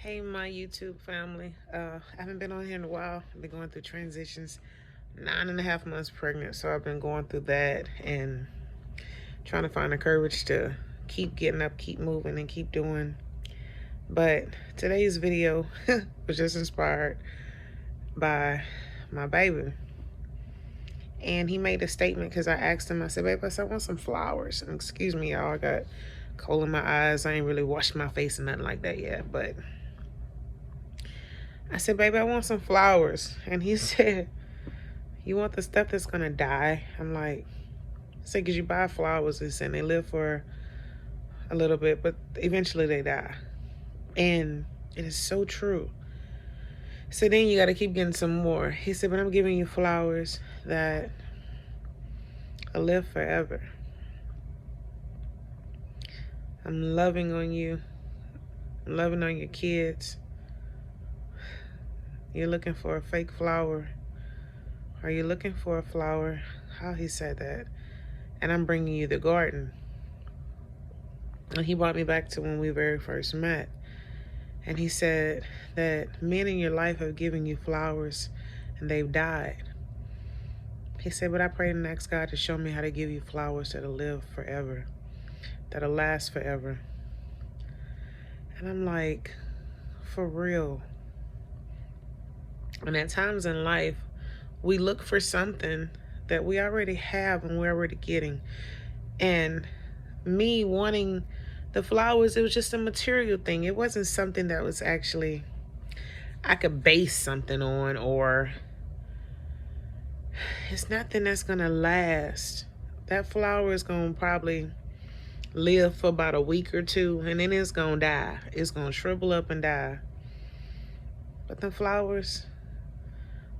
Hey, my YouTube family. I haven't been on here in a while. I've been going through transitions. 9.5 months pregnant, so I've been going through that and trying to find the courage to keep getting up, keep moving, and keep doing. But today's video was just inspired by my baby. And he made a statement because I asked him, I said, babe, I want some flowers. And excuse me, y'all, I got coal in my eyes. I ain't really washed my face or nothing like that yet, but I said, baby, I want some flowers. And he said, you want the stuff that's gonna die? I'm like, I said, because you buy flowers, and they live for a little bit, but eventually they die. And it is so true. So then you got to keep getting some more. He said, but I'm giving you flowers that will live forever. I'm loving on you. I'm loving on your kids. You're looking for a fake flower. Are you looking for a flower? How he said that. And I'm bringing you the garden. And he brought me back to when we very first met. And he said that men in your life have given you flowers and they've died. He said, but I prayed and asked God to show me how to give you flowers that'll live forever, that'll last forever. And I'm like, for real. And at times in life, we look for something that we already have and we're already getting. And me wanting the flowers, it was just a material thing. It wasn't something that was actually I could base something on, or it's nothing that's gonna last. That flower is gonna probably live for about a week or two, and then it's gonna die. It's gonna shrivel up and die. But the flowers,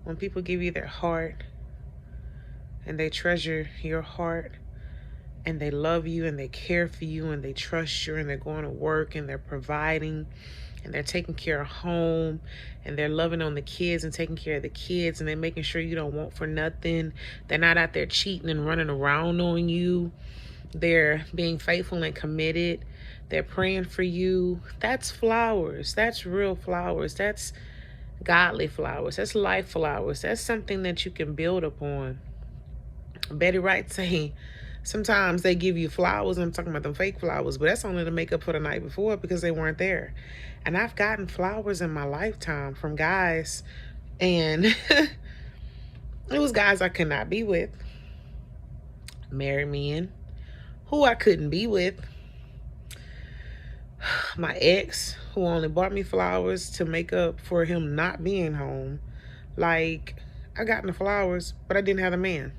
when people give you their heart and they treasure your heart and they love you and they care for you and they trust you and they're going to work and they're providing and they're taking care of home and they're loving on the kids and taking care of the kids and they're making sure you don't want for nothing. They're not out there cheating and running around on you. They're being faithful and committed. They're praying for you. That's flowers. That's real flowers. That's godly flowers. That's life flowers. That's something that you can build upon. Betty Wright saying, sometimes they give you flowers, I'm talking about them fake flowers, but that's only to make up for the night before because they weren't there. And I've gotten flowers in my lifetime from guys, and it was guys I could not be with. Married men who I couldn't be with. My ex, who only bought me flowers to make up for him not being home. Like, I got the flowers, but I didn't have the man.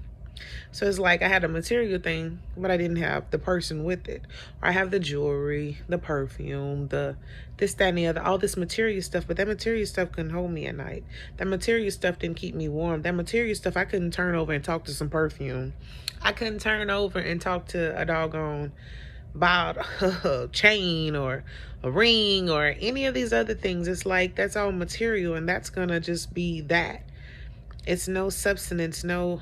So it's like I had a material thing, but I didn't have the person with it. Or I have the jewelry, the perfume, the this, that, and the other, all this material stuff, but that material stuff couldn't hold me at night. That material stuff didn't keep me warm. That material stuff, I couldn't turn over and talk to some perfume. I couldn't turn over and talk to a doggone about a chain or a ring or any of these other things. It's like that's all material, and that's gonna just be that. It's no substance, no,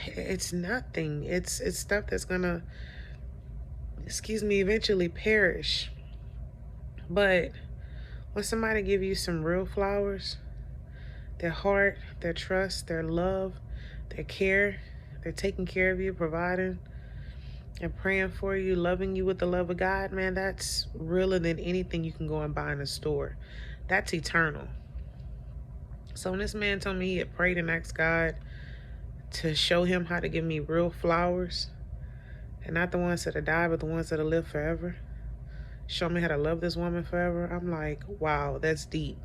it's nothing. It's stuff that's gonna, eventually perish. But when somebody give you some real flowers, their heart, their trust, their love, their care, they're taking care of you, providing and praying for you, loving you with the love of God, man, that's realer than anything you can go and buy in a store. That's eternal. So when this man told me he had prayed and asked God to show him how to give me real flowers, and not the ones that are die, but the ones that will live forever, show me how to love this woman forever, I'm like, wow, that's deep.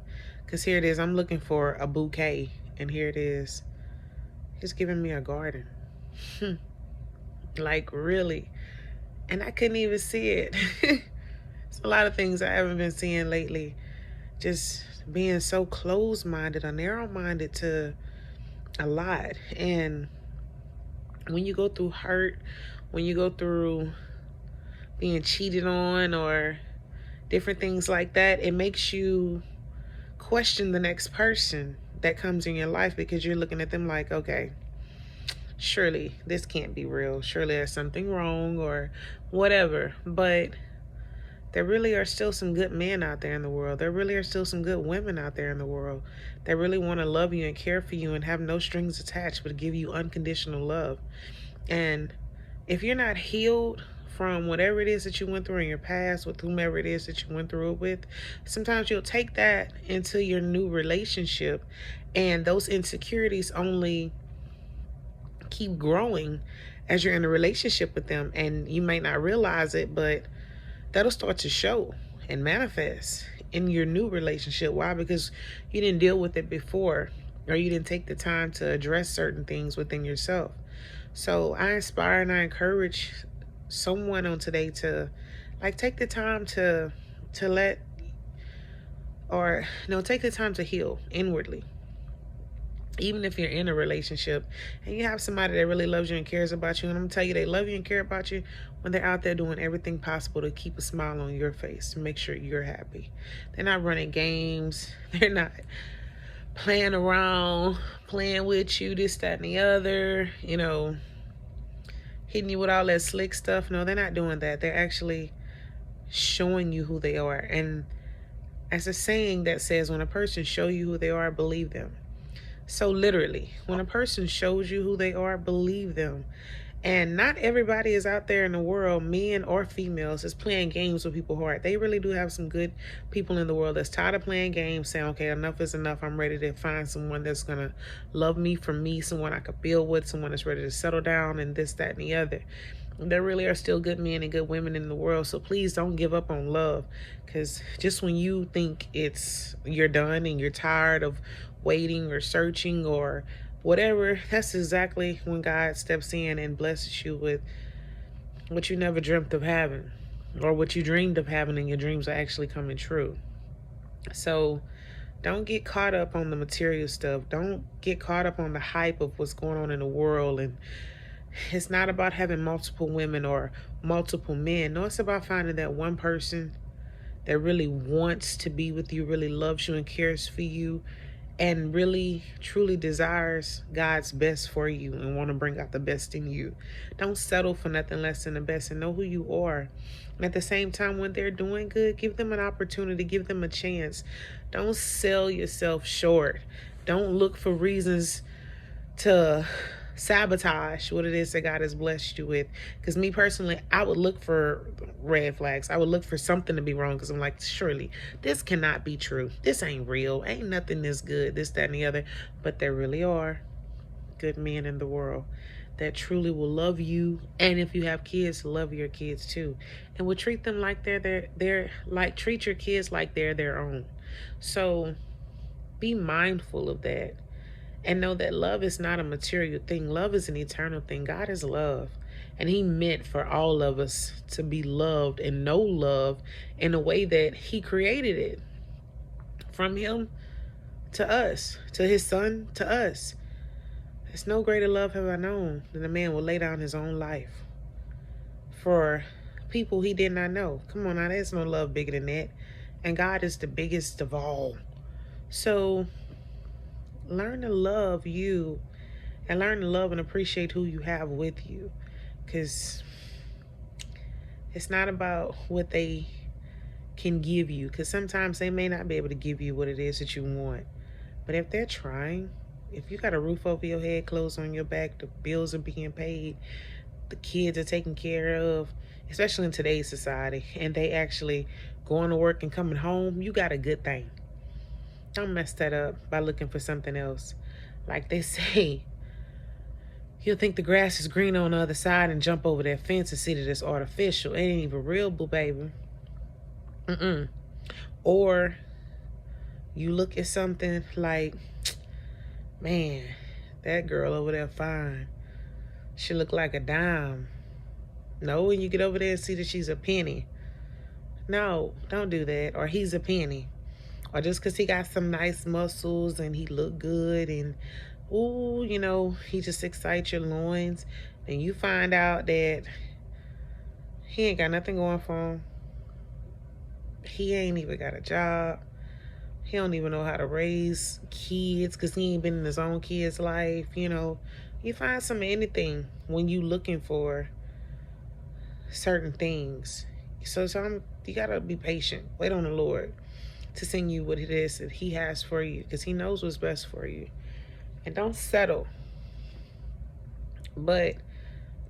Because here it is, I'm looking for a bouquet, and here it is, he's giving me a garden. Like, really. And I couldn't even see it. It's a lot of things I haven't been seeing lately. Just being so closed-minded or narrow-minded to a lot. And when you go through hurt, when you go through being cheated on or different things like that, it makes you question the next person that comes in your life, because you're looking at them like, okay, surely this can't be real. Surely there's something wrong or whatever. But There really are still some good men out there in the world. There really are still some good women out there in the world that really want to love you and care for you and have no strings attached, but give you unconditional love. And if you're not healed from whatever it is that you went through in your past with whomever it is that you went through it with, sometimes you'll take that into your new relationship, and those insecurities only keep growing as you're in a relationship with them. And you may not realize it, but that'll start to show and manifest in your new relationship. Why? Because you didn't deal with it before, or you didn't take the time to address certain things within yourself. So I inspire and I encourage someone on today to take the time to let, or no, take the time to heal inwardly. Even if you're in a relationship and you have somebody that really loves you and cares about you, and I'm gonna tell you, they love you and care about you when they're out there doing everything possible to keep a smile on your face, to make sure you're happy. They're not running games. They're not playing around, playing with you, this, that, and the other, hitting you with all that slick stuff. No, they're not doing that. They're actually showing you who they are. And as a saying that says, when a person shows you who they are, believe them. So literally, when a person shows you who they are, believe them. And not everybody is out there in the world, men or females, is playing games with people's heart. They really do have some good people in the world that's tired of playing games, saying, okay, enough is enough. I'm ready to find someone that's going to love me for me, someone I could build with, someone that's ready to settle down, and this, that, and the other. There really are still good men and good women in the world. So please don't give up on love, because just when you think you're done and you're tired of waiting or searching or whatever, that's exactly when God steps in and blesses you with what you never dreamt of having, or what you dreamed of having, and your dreams are actually coming true. So don't get caught up on the material stuff. Don't get caught up on the hype of what's going on in the world. And it's not about having multiple women or multiple men. No, it's about finding that one person that really wants to be with you, really loves you and cares for you, and really truly desires God's best for you and want to bring out the best in you. Don't settle for nothing less than the best, and know who you are. And at the same time, when they're doing good, give them an opportunity, give them a chance. Don't sell yourself short. Don't look for reasons to sabotage what it is that God has blessed you with. Because me personally, I would look for red flags. I would look for something to be wrong, because I'm like, surely this cannot be true. This ain't real. Ain't nothing this good, this, that, and the other. But there really are good men in the world that truly will love you, and if you have kids, love your kids too, and will treat them like they're like, treat your kids like they're their own. So be mindful of that. And know that love is not a material thing. Love is an eternal thing. God is love. And he meant for all of us to be loved and know love in a way that he created it. From him to us, to his son to us. There's no greater love have I known than a man will lay down his own life for people he did not know. Come on now, there's no love bigger than that. And God is the biggest of all. So learn to love you, and learn to love and appreciate who you have with you, because it's not about what they can give you, because sometimes they may not be able to give you what it is that you want. But if they're trying, if you got a roof over your head, clothes on your back, the bills are being paid, the kids are taken care of, especially in today's society, and they actually going to work and coming home, you got a good thing. Don't mess that up by looking for something else. Like they say, you'll think the grass is green on the other side and jump over that fence and see that it's artificial. It ain't even real, boo baby. Or you look at something like, man, that girl over there fine. She look like a dime. No, when you get over there and see that she's a penny. No, don't do that. Or he's a penny. Or just because he got some nice muscles and he look good and, ooh, he just excites your loins. And you find out that he ain't got nothing going for him. He ain't even got a job. He don't even know how to raise kids because he ain't been in his own kid's life. You find some anything when you looking for certain things. So you gotta be patient. Wait on the Lord to send you what it is that He has for you, because He knows what's best for you. And don't settle. But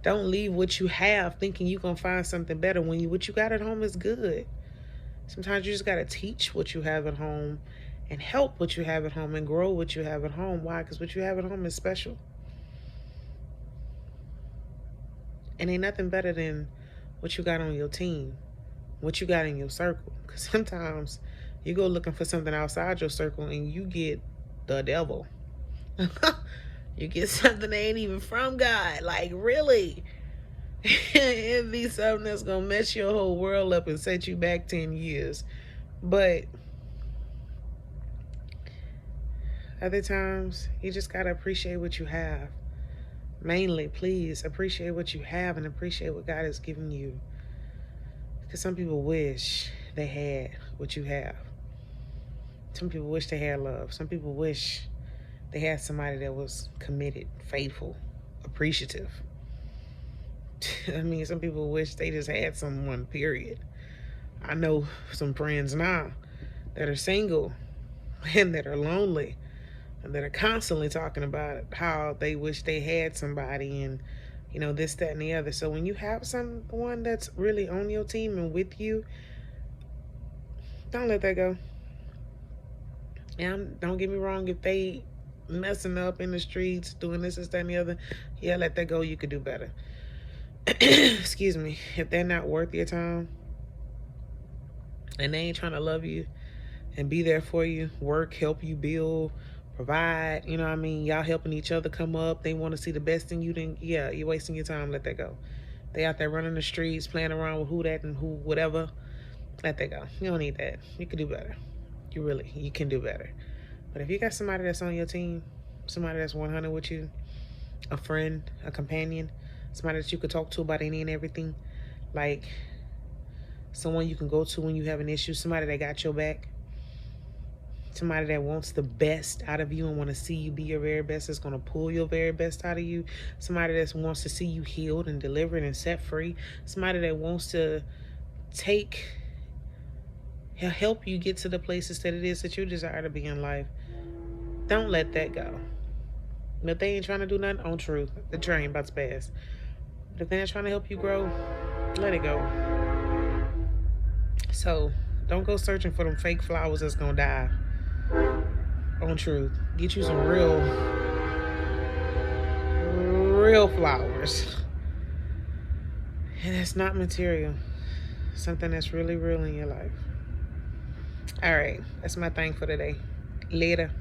don't leave what you have thinking you're gonna find something better when what you got at home is good. Sometimes you just gotta teach what you have at home and help what you have at home and grow what you have at home. Why? Because what you have at home is special. And ain't nothing better than what you got on your team, what you got in your circle. Because sometimes you go looking for something outside your circle and you get the devil. You get something that ain't even from God. Like, really? It'd be something that's gonna mess your whole world up and set you back 10 years. But other times, you just gotta appreciate what you have. Mainly, please appreciate what you have and appreciate what God has given you. Because some people wish they had what you have. Some people wish they had love. Some people wish they had somebody that was committed, faithful, appreciative. I mean, some people wish they just had someone, period. I know some friends now that are single and that are lonely and that are constantly talking about how they wish they had somebody and, you know, this, that, and the other. So when you have someone that's really on your team and with you, don't let that go. And don't get me wrong, if they messing up in the streets, doing this, that, and the other, yeah, let that go. You could do better. Excuse me. If they're not worth your time and they ain't trying to love you and be there for you, work, help you build, provide, you know what I mean? Y'all helping each other come up. They want to see the best in you. Then, yeah, you're wasting your time. Let that go. They out there running the streets, playing around with who that and who whatever. Let that go. You don't need that. You can do better. You can do better. But if you got somebody that's on your team, somebody that's 100 with you, a friend, a companion, somebody that you could talk to about any and everything, like someone you can go to when you have an issue, somebody that got your back, somebody that wants the best out of you and want to see you be your very best, is going to pull your very best out of you, somebody that wants to see you healed and delivered and set free, somebody that wants to help you get to the places that it is that you desire to be in life. Don't let that go. And if they ain't trying to do nothing, on truth, the train about to pass. But if they're not trying to help you grow, let it go. So don't go searching for them fake flowers that's gonna die. On truth, get you some real flowers. And it's not material. Something that's really real in your life. All right, that's my thing for today. Later.